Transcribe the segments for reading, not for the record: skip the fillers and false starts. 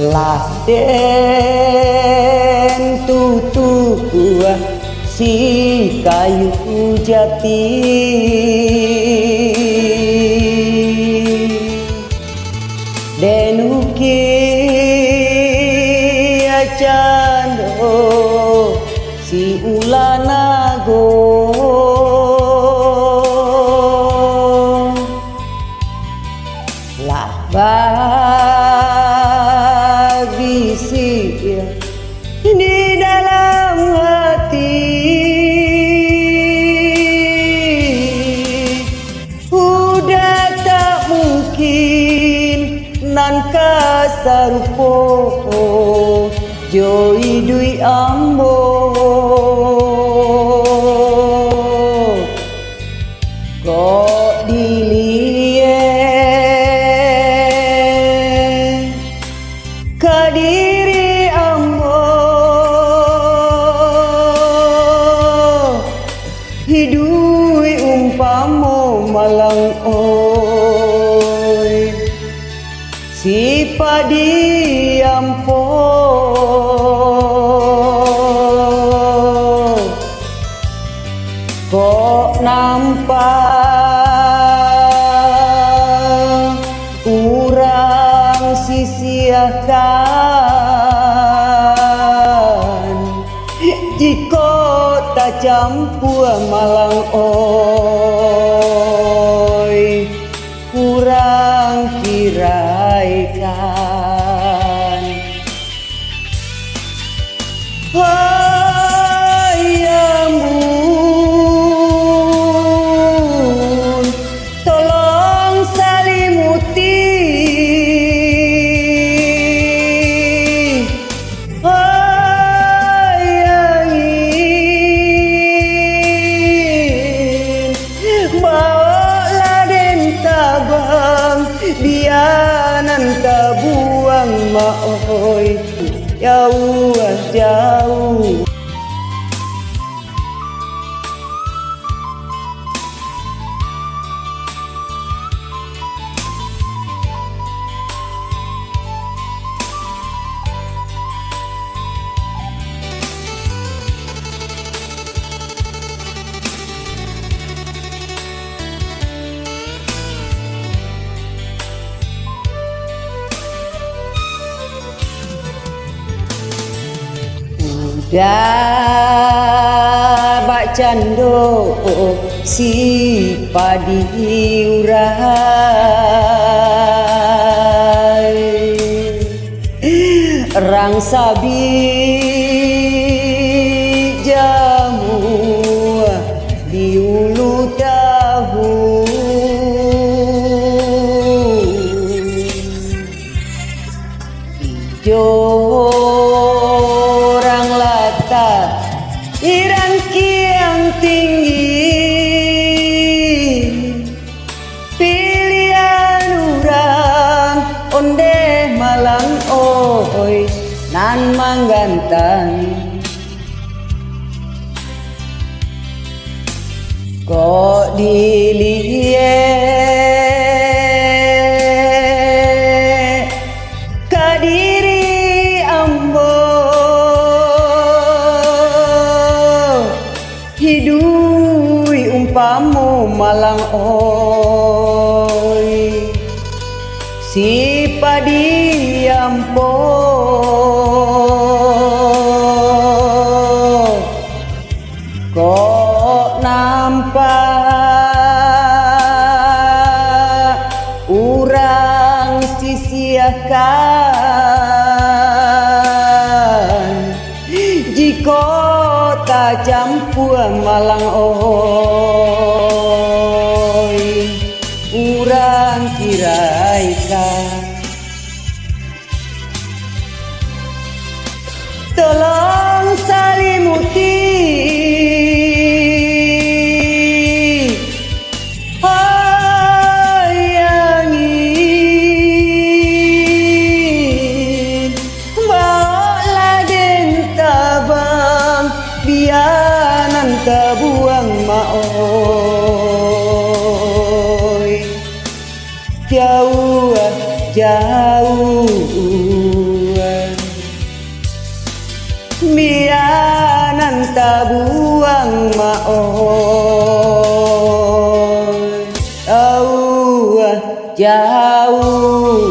Laden tutu si kayu jati, denuki acando si ulanago, lah bisi di dalam hati, udah tak mungkin nan kasarupo joi dui ambo, kok dilie kadiri ambo, hidui umpamo malang oi si padi ampo, kok nampak kurang sisiakan, jika tak campur malang oi kurang kiraikan. Amun tolong salimuti, bawa den tabang bianan tabuang maoi jauh jauh. Dah bak cando si padi urai, rang sabi jamu di ulu tahu, ijo irang kiang tinggi, pilihan urang onde malang oi nan manggantang, kok dilie kadiri ambo, hidui umpamo malang oi si padi ampo, kok nampak urang sisiakan, jika tak campur malang oi urang kiraikan. Tolong salimuti bianan tabuang maoi jauh jauh buang maoy. Jauh jauh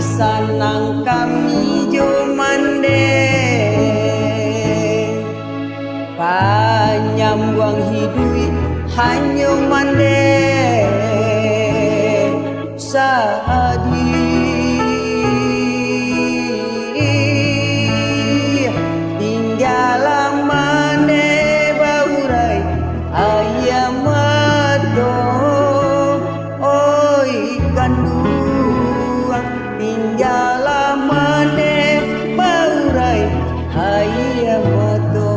sanang kami jomande panyambuang hidui hanyo mande sadi tinggalan mande baurai ayam mato oi kanduang tinggalan mande baurai ayam mato.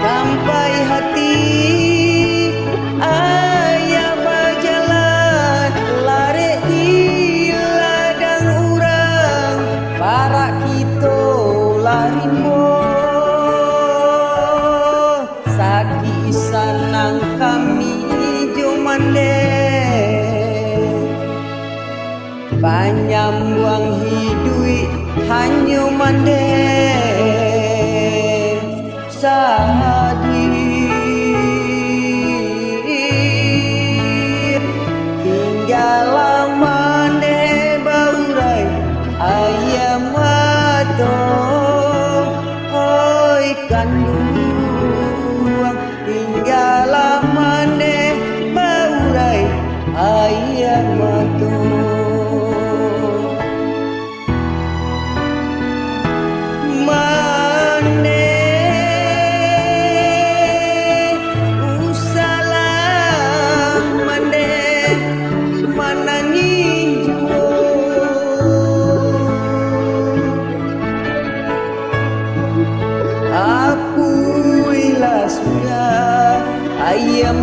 Sampai hati ayah berjalan lari di ladang urang para kita lari mo saki sanang kami jomande panyambuang hidui hanyo mande sadir tinggalan mande baurai ayam mato oi kanduang tinggalan mande baurai ayam mato. Aku ilah sudah ayam